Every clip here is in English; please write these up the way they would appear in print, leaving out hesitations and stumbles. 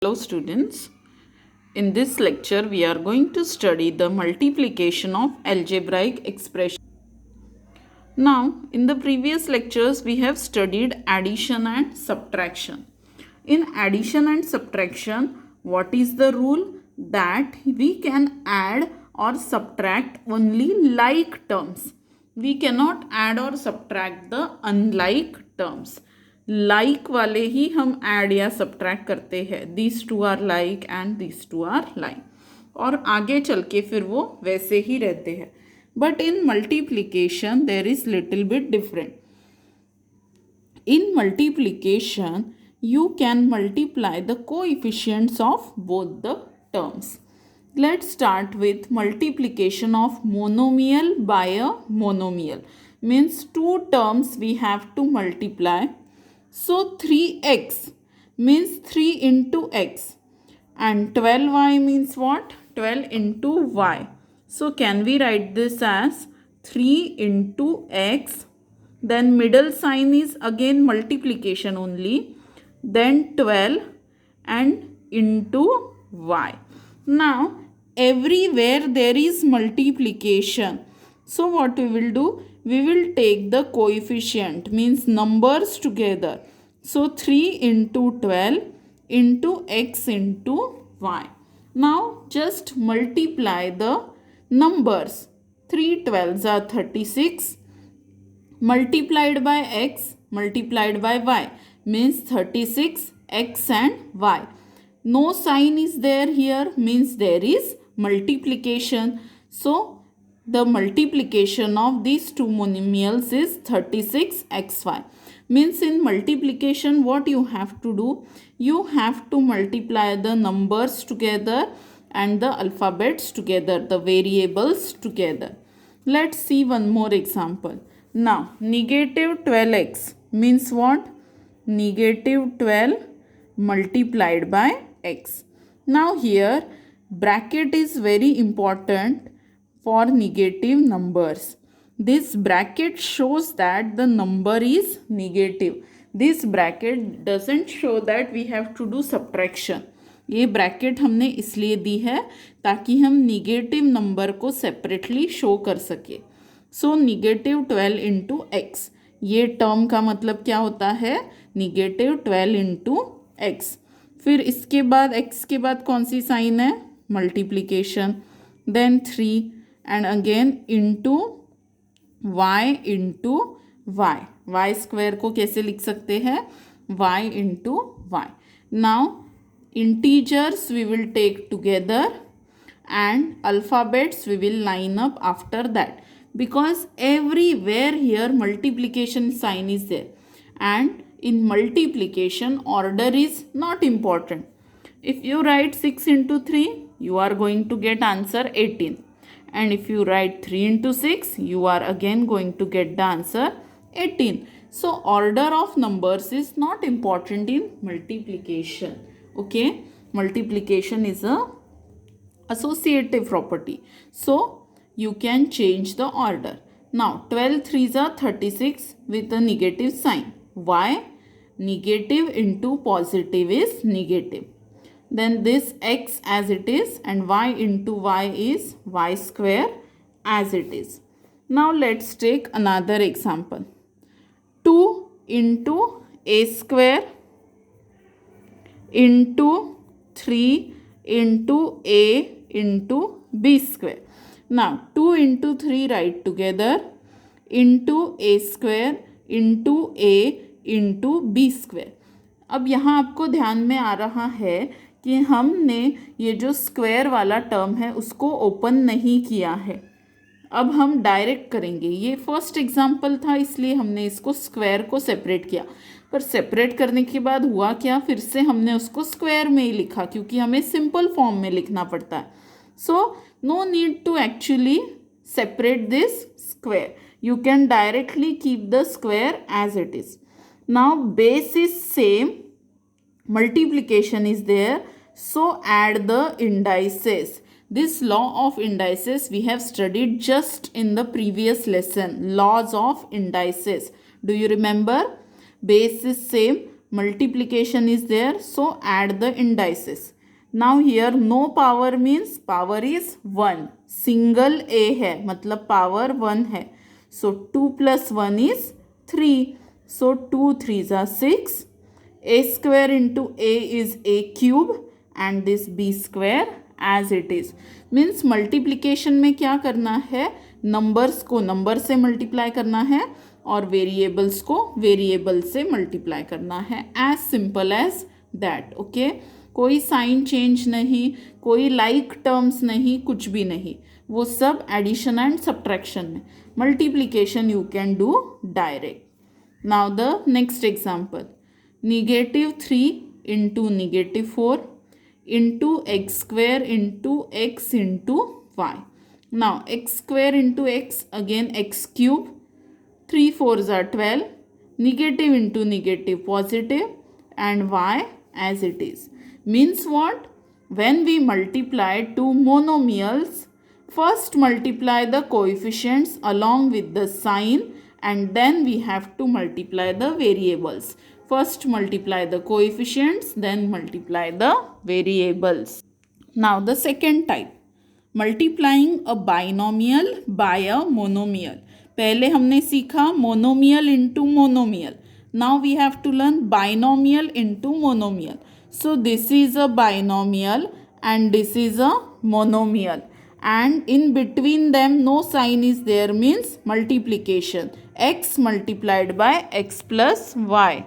Hello students, in this lecture we are going to study the multiplication of algebraic expression. Now in the previous lectures we have studied addition and subtraction. In addition and subtraction, what is the rule? That we can add or subtract only like terms. We cannot add or subtract the unlike terms. Like वाले ही हम add या subtract करते हैं. This two are like and this two are like और आगे चल के फिर वो वैसे ही रहते हैं. But in multiplication there is little bit different. In multiplication you can multiply the coefficients of both the terms. Let's start with multiplication of monomial by a monomial. Means two terms we have to multiply. So 3x means 3 into x and 12y means what? 12 into y. So can we write this as 3 into x, then middle sign is again multiplication only, then 12 and into y. Now everywhere there is multiplication. So what we will do? We will take the coefficient means numbers together. So 3 into 12 into x into y. Now just multiply the numbers. 3 12s are 36 multiplied by x multiplied by y means 36 x and y. No sign is there here means there is multiplication. So the multiplication of these two monomials is 36xy. Means in multiplication what you have to do? You have to multiply the numbers together and the alphabets together, the variables together. Let's see one more example. Now negative 12x means what? Negative 12 multiplied by x. Now here bracket is very important for negative numbers. This bracket shows that the number is negative. This bracket doesn't show that we have to do subtraction. ये bracket हमने इसलिए दी है ताकि हम negative number को separately show कर सके. सो निगेटिव 12 इंटू एक्स, ये टर्म का मतलब क्या होता है? Negative 12 into x. फिर इसके बाद एक्स के बाद कौन सी साइन है? Multiplication. Then 3 and again into y into y. y square को कैसे लिख सकते हैं? y into y. Now integers we will take together and alphabets we will line up after that, because everywhere here multiplication sign is there and in multiplication order is not important. If you write 6 into 3 you are going to get answer 18. And if you write 3 into 6 you are again going to get the answer 18. So order of numbers is not important in multiplication. Okay, multiplication is a associative property, so you can change the order. Now 12 3s are 36 with a negative sign. Why? Negative into positive is negative. Then this x as it is and y into y is y square as it is. Now let's take another example. 2 into a square into 3 into a into b square. Now 2 into 3 write together into a square into a into b square. अब यहाँ आपको ध्यान में आ रहा है कि हमने ये जो स्क्वायर वाला टर्म है उसको ओपन नहीं किया है. अब हम डायरेक्ट करेंगे. ये फर्स्ट एग्जांपल था इसलिए हमने इसको स्क्वायर को सेपरेट किया, पर सेपरेट करने के बाद हुआ क्या? फिर से हमने उसको स्क्वायर में ही लिखा क्योंकि हमें सिंपल फॉर्म में लिखना पड़ता है. So no need to actually separate this square. You can directly keep the square as it is. Now base is same, multiplication is there, so add the indices. This law of indices we have studied just in the previous lesson, laws of indices. Do you remember? Base is same, multiplication is there, so add the indices. Now here no power means power is 1, single a है मतलब power 1 है, so 2 plus 1 is 3, so 2 3s are 6, a square into a is a cube and this b square as it is. Means multiplication में क्या करना है, numbers को number से multiply करना है और वेरिएबल्स को वेरिएबल से मल्टीप्लाई करना है, as simple as that. Okay, कोई साइन चेंज नहीं, कोई लाइक टर्म्स नहीं, कुछ भी नहीं, वो सब एडिशन एंड सब्ट्रैक्शन में. Multiplication you can do direct. Now the next example, -3 into -4 into x square into x into y. Now x square into x, again x cube, 3 4s are 12, negative into negative positive and y as it is. Means what? When we multiply two monomials, first multiply the coefficients along with the sign and then we have to multiply the variables. First multiply the coefficients, then multiply the variables. Now the second type, multiplying a binomial by a monomial. पहले हमने सीखा monomial into monomial. Now we have to learn binomial into monomial. So this is a binomial and this is a monomial. And in between them no sign is there, means multiplication. X multiplied by x plus y.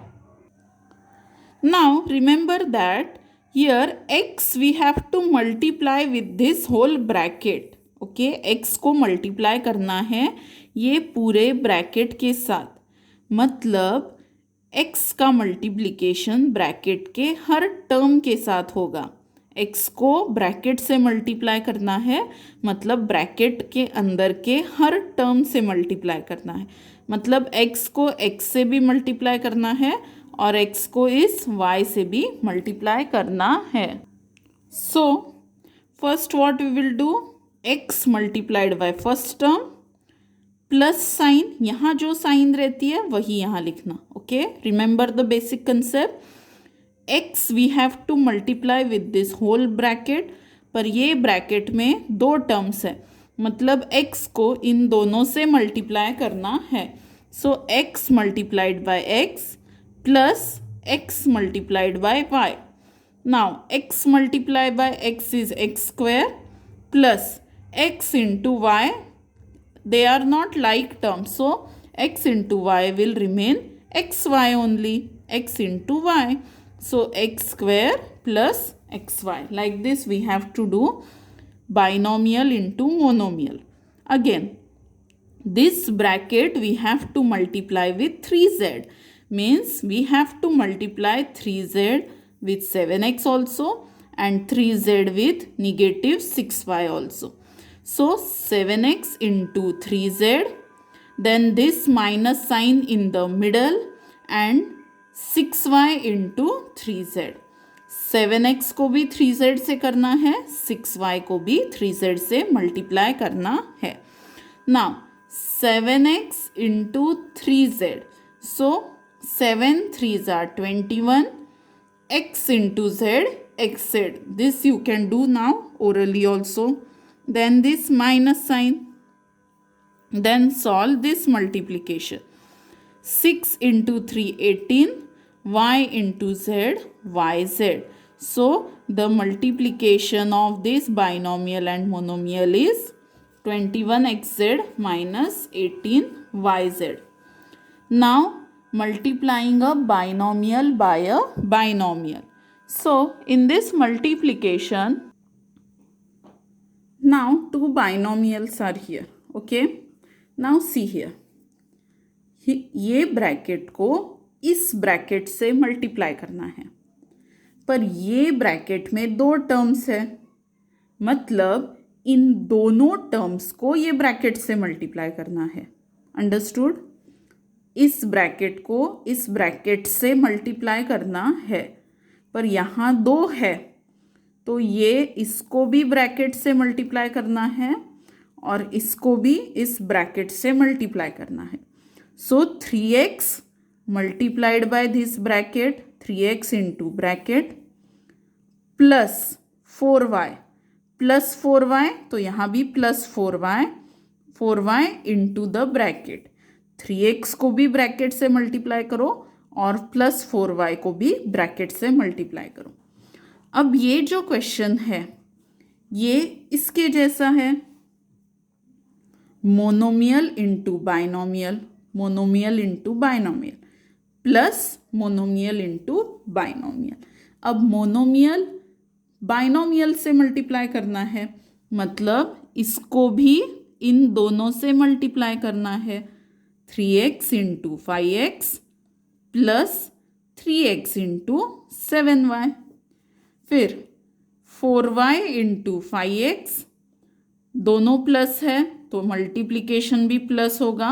Now remember that here x we have to multiply with this whole bracket. Okay, x को multiply करना है ये पूरे bracket के साथ, मतलब x का multiplication bracket के हर term के साथ होगा. x को bracket से multiply करना है, मतलब bracket के अंदर के हर term से multiply करना है, मतलब x को x से भी multiply करना है और x को इस y से भी मल्टीप्लाई करना है. So first what we will do, x multiplied by first term plus sign, यहाँ जो साइन रहती है वही यहाँ लिखना. Okay, remember the basic concept. x we have to multiply with this whole bracket, पर ये ब्रैकेट में दो टर्म्स है, मतलब x को इन दोनों से मल्टीप्लाई करना है. सो x multiplied bye x plus x multiplied by y. Now x multiplied by x is x square plus x into y. They are not like terms, so x into y will remain xy only, x into y. So x square plus xy. Like this we have to do binomial into monomial. Again, this bracket we have to multiply with 3z. Means we have to multiply 3z with 7x also and 3z with negative 6y also. So 7x into 3z, then this minus sign in the middle and 6y into 3z. 7x को भी 3z से करना है, 6y को भी 3z से multiply करना है. Now 7x into 3z. So 7 3s are 21, x into z, xz. This you can do now orally also. Then this minus sign. Then solve this multiplication. 6 into 3 18, y into z, yz. So the multiplication of this binomial and monomial is 21xz minus 18yz. Now multiplying a binomial by a binomial. So in this multiplication, now two binomials are here. Okay, now see here, ये bracket को इस bracket से multiply करना है, पर ये bracket में दो टर्म्स है, मतलब इन दोनों टर्म्स को ये ब्रैकेट से मल्टीप्लाई करना है. अंडरस्टूड? इस ब्रैकेट को इस ब्रैकेट से मल्टीप्लाई करना है, पर यहाँ दो है तो ये इसको भी ब्रैकेट से मल्टीप्लाई करना है और इसको भी इस ब्रैकेट से मल्टीप्लाई करना है. सो 3x multiplied by this bracket, 3x into bracket plus 4y plus 4y, तो यहाँ भी plus 4y into the bracket. 3x को भी ब्रैकेट से मल्टीप्लाई करो और प्लस 4y को भी ब्रैकेट से मल्टीप्लाई करो। अब ये जो क्वेश्चन है ये इसके जैसा है, monomial into binomial, monomial into binomial plus monomial into binomial. अब मोनोमियल बाइनोमियल से मल्टीप्लाई करना है, मतलब इसको भी इन दोनों से मल्टीप्लाई करना है। 3x into 5x plus 3x into 7y, फिर 4y इंटू 5x, दोनों प्लस है तो मल्टीप्लिकेशन भी प्लस होगा,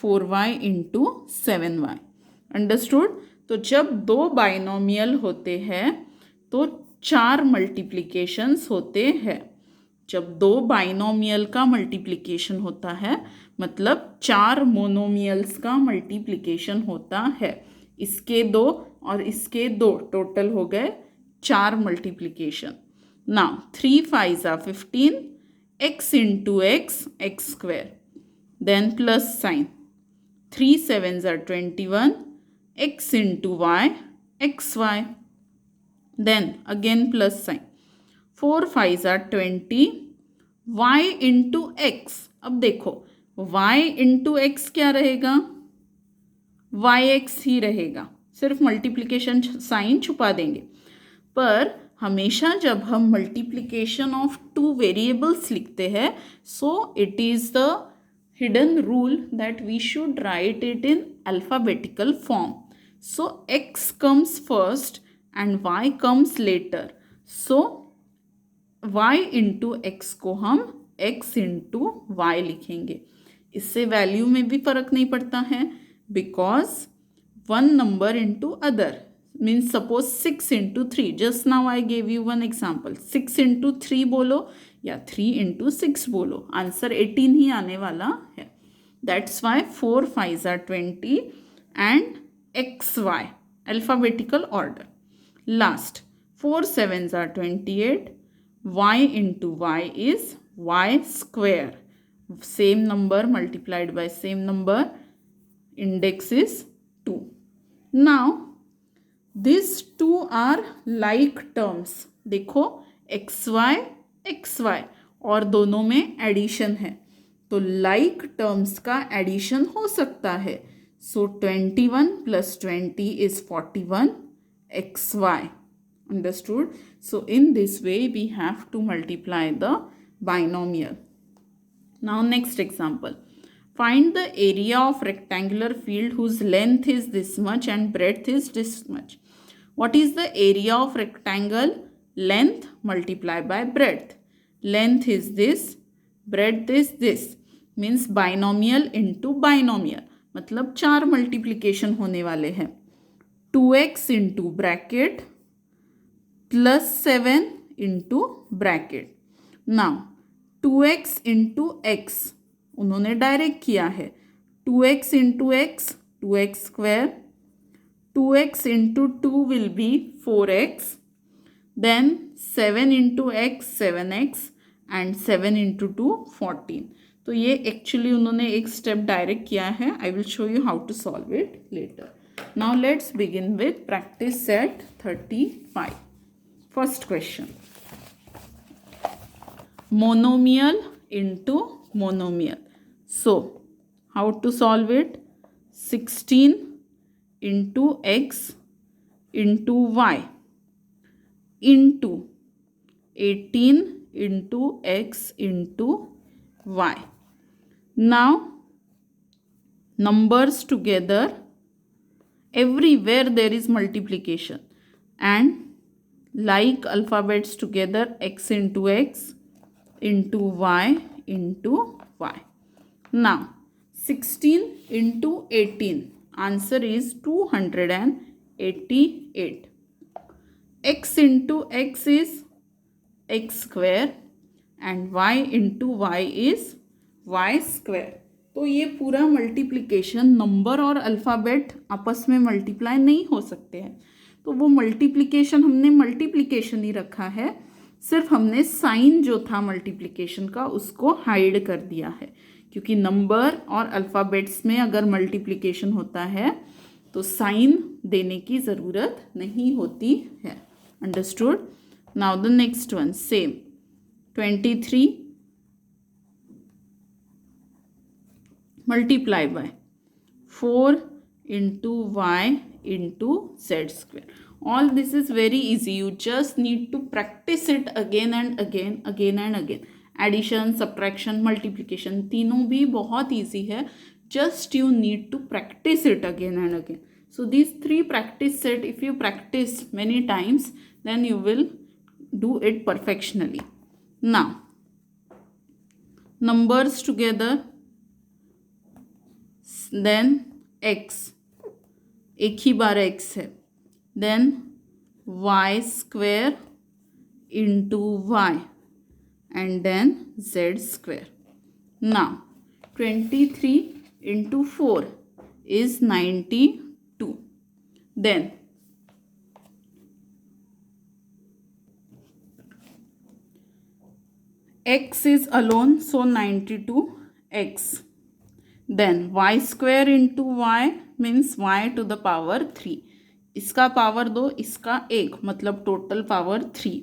4y इंटू 7y। अंडरस्टूड। तो जब दो बाइनोमियल होते हैं तो 4 मल्टीप्लिकेशंस होते हैं। जब दो बाइनोमियल का मल्टीप्लिकेशन होता है मतलब 4 मोनोमियल्स का मल्टीप्लिकेशन होता है। इसके 2 और इसके 2 टोटल हो गए 4 multiplication. Now 3 5s are 15, x into x, x square, then plus sign, 3 7s are 21, x into y, xy, then again plus sign, 4 5s are 20, y into x। अब देखो y into x क्या रहेगा, yx ही रहेगा, सिर्फ multiplication sign छुपा देंगे। पर हमेशा जब हम मल्टीप्लिकेशन ऑफ 2 वेरिएबल्स लिखते हैं, so it is the hidden rule that we should write it in alphabetical form. So x comes first and y comes later. So y into x को हम x इंटू वाई लिखेंगे। इससे value में भी फ़र्क नहीं पड़ता है, because one number into other means suppose 6 into 3, just now I gave you one example, 6 into 3 बोलो या 3 into 6 बोलो, आंसर 18 ही आने वाला है। That's why 4 5s are 20 and xy alphabetical order। Last 4 7s are 28, y into y is y square, same number multiplied by same number, index is 2। Now these two are like terms। देखो xy और दोनों में addition है तो like terms का addition हो सकता है। सो 21 plus 20 is 41 xy। Understood? So in this way we have to multiply the binomial. Now next example. Find the area of rectangular field whose length is this much and breadth is this much. What is the area of rectangle? Length multiplied by breadth. Length is this, breadth is this. Means binomial into binomial. मतलब 4 multiplication होने वाले हैं। 2x into bracket plus 7 into bracket. Now 2x into x उन्होंने direct किया है। 2x into x 2x square, 2x into 2 will be 4x, then 7 into x 7x and 7 into 2 14। तो ये actually उन्होंने एक स्टेप डायरेक्ट किया है। I will show you how to solve it later. Now let's begin with practice set 35। First question, monomial into monomial. So how to solve it? 16 into x into y into 18 into x into y. Now numbers together, everywhere there is multiplication, and like alphabets together, x into x into y into y. Now 16 into 18, answer is 288. X into x is x square and y into y is y square। तो ये पूरा multiplication number और alphabet आपस में multiply नहीं हो सकते हैं, तो वो मल्टीप्लिकेशन हमने मल्टीप्लिकेशन ही रखा है, सिर्फ हमने साइन जो था मल्टीप्लिकेशन का उसको हाइड कर दिया है, क्योंकि नंबर और अल्फ़ाबेट्स में अगर मल्टीप्लिकेशन होता है तो साइन देने की ज़रूरत नहीं होती है। Understood? Now the next one same 23 multiply by 4 into y into z square. All this is very easy. You just need to practice it again and again, again and again. Addition, subtraction, multiplication तीनों भी बहुत easy है. Just you need to practice it again and again. So these three practice set, if you practice many times, then you will do it perfectionly. Now, numbers together. Then x, एक ही बार x है, then y square into y and then z square. Now 23 into 4 is 92. Then x is alone, so 92x. Then y square into y means y to the power 3. इसका power 2, इसका 1, मतलब total power 3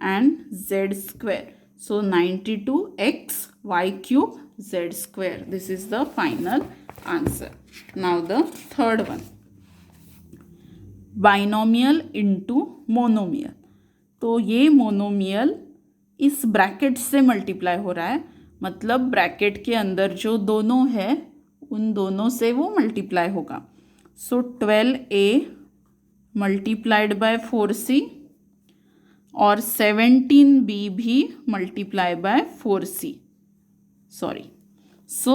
and z square. So 92x y cube z square. This is the final answer. Now the third one, binomial into monomial. तो ये monomial इस bracket से multiply हो रहा है, मतलब ब्रैकेट के अंदर जो दोनों है उन दोनों से वो मल्टीप्लाई होगा. सो 12a मल्टीप्लाइड बाय 4c और 17b भी मल्टीप्लाई बाय 4c. सॉरी, सो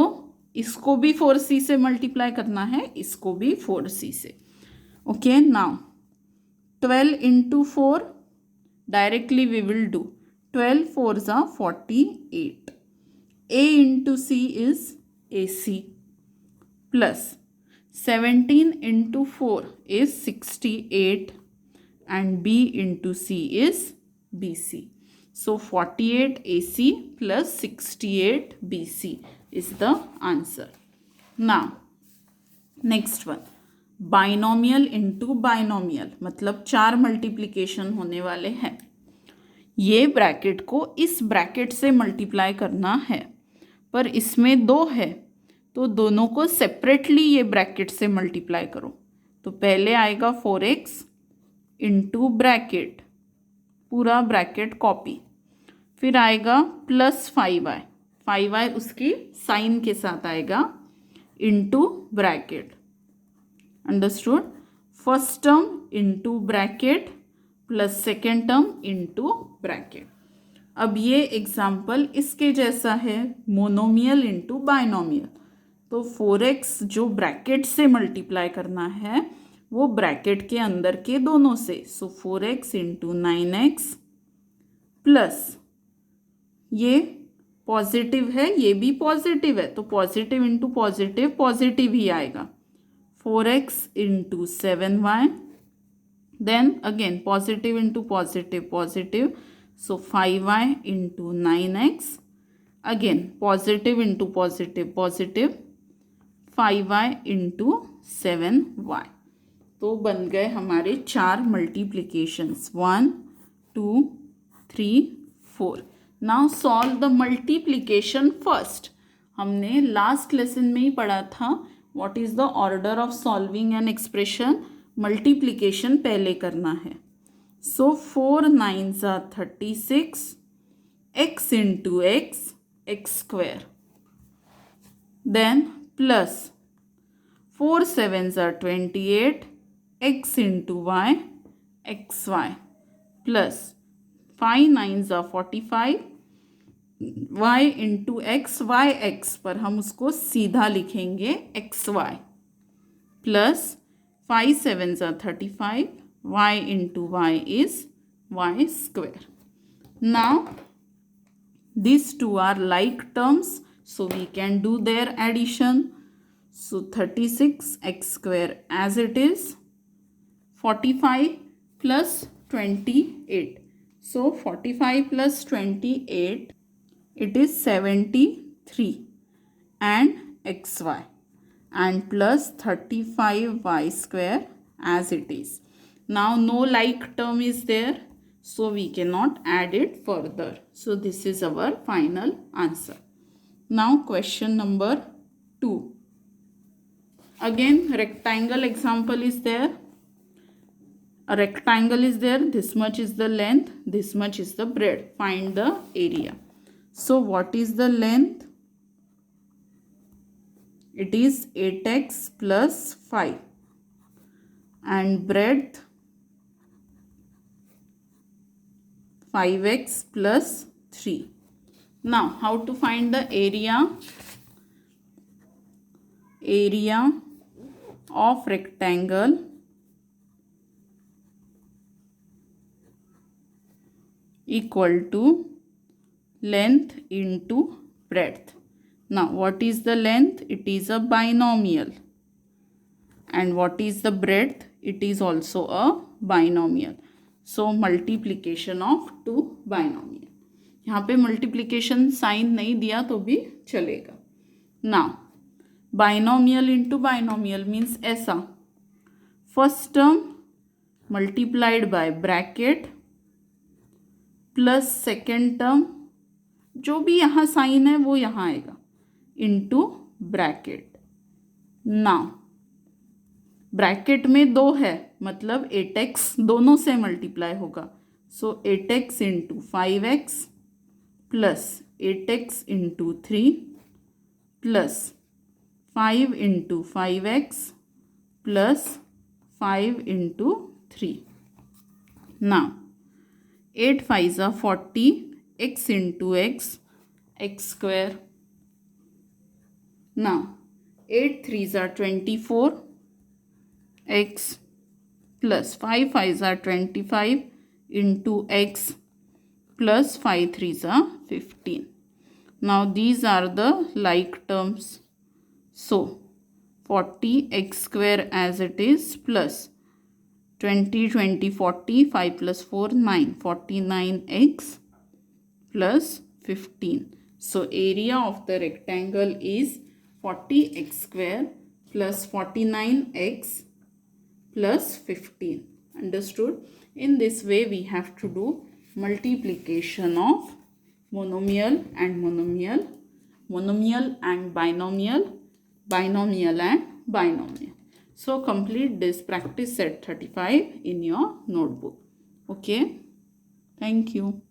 इसको भी 4c से मल्टीप्लाई करना है, इसको भी 4c से. Okay, now 12 into 4 directly we will do. 12 4s are 48. A into C is AC plus 17 into 4 is 68 and B into C is BC. So 48 AC plus 68 BC is the answer. Now next one, binomial into binomial, मतलब 4 multiplication होने वाले हैं. ये bracket को इस bracket से multiply करना है, पर इसमें 2 है तो दोनों को सेपरेटली ये ब्रैकेट से मल्टीप्लाई करो. तो पहले आएगा 4x इंटू ब्रैकेट, पूरा ब्रैकेट कॉपी. फिर आएगा प्लस 5y, 5y उसकी साइन के साथ आएगा, into bracket. Understood? First term into bracket plus second term into bracket. अब ये एग्जाम्पल इसके जैसा है, मोनोमियल इंटू बाइनोमियल. तो 4x जो ब्रैकेट से मल्टीप्लाई करना है वो ब्रैकेट के अंदर के दोनों से. सो 4x इंटू 9x प्लस ये पॉजिटिव है, ये भी पॉजिटिव है, तो पॉजिटिव इंटू पॉजिटिव पॉजिटिव ही आएगा. 4x into 7y, then again positive into positive positive. So 5y into 9x, again positive into positive positive, 5y into 7y. तो बन गए हमारे 4 multiplications, 1 2 3 4. Now solve the multiplication first. हमने last lesson में ही पढ़ा था what is the order of solving an expression. Multiplication पहले करना है. So 4 9s are 36, x into x, x square. Then plus 4 7s are 28, x into y, xy. Plus 5 9s are 45, y into x, yx पर हम उसको सीधा लिखेंगे xy. Plus 5 7s are 35, y into y is y square. Now these two are like terms, so we can do their addition. So 36 x square as it is, 45 plus 28. So 45 plus 28, it is 73, and xy, and plus 35y square as it is. Now no like term is there, so we cannot add it further. So this is our final answer. Now question number 2. Again rectangle example is there. A rectangle is there, this much is the length, this much is the breadth. Find the area. So what is the length? It is 8x plus 5, and breadth 5x plus 3. Now how to find the area? Area of rectangle equal to length into breadth. Now what is the length? It is a binomial. And what is the breadth? It is also a binomial. So multiplication of two binomial. यहाँ पे multiplication sign नहीं दिया तो भी चलेगा. Now binomial into binomial means ऐसा. First term multiplied by bracket plus second term, जो भी यहाँ साइन है वो यहाँ आएगा, इंटू ब्रैकेट. नाउ ब्रैकेट में 2 है, मतलब 8x दोनों से मल्टीप्लाई होगा. सो 8x into 5x plus 8x into 3 plus 5 into 5x plus 5 into 3. Now 8 5s are 40, x into x, x square. Now 8 3s are 24, x plus 5 5s are 25 into x plus 5 3s are 15. Now these are the like terms. So 40 x square as it is plus 20 20 40, 5 plus 4 9, 49x plus 15. So area of the rectangle is 40x square plus 49x plus 15. Understood? In this way we have to do multiplication of monomial and monomial, monomial and binomial, binomial and binomial. So complete this practice set 35 in your notebook. Okay. Thank you.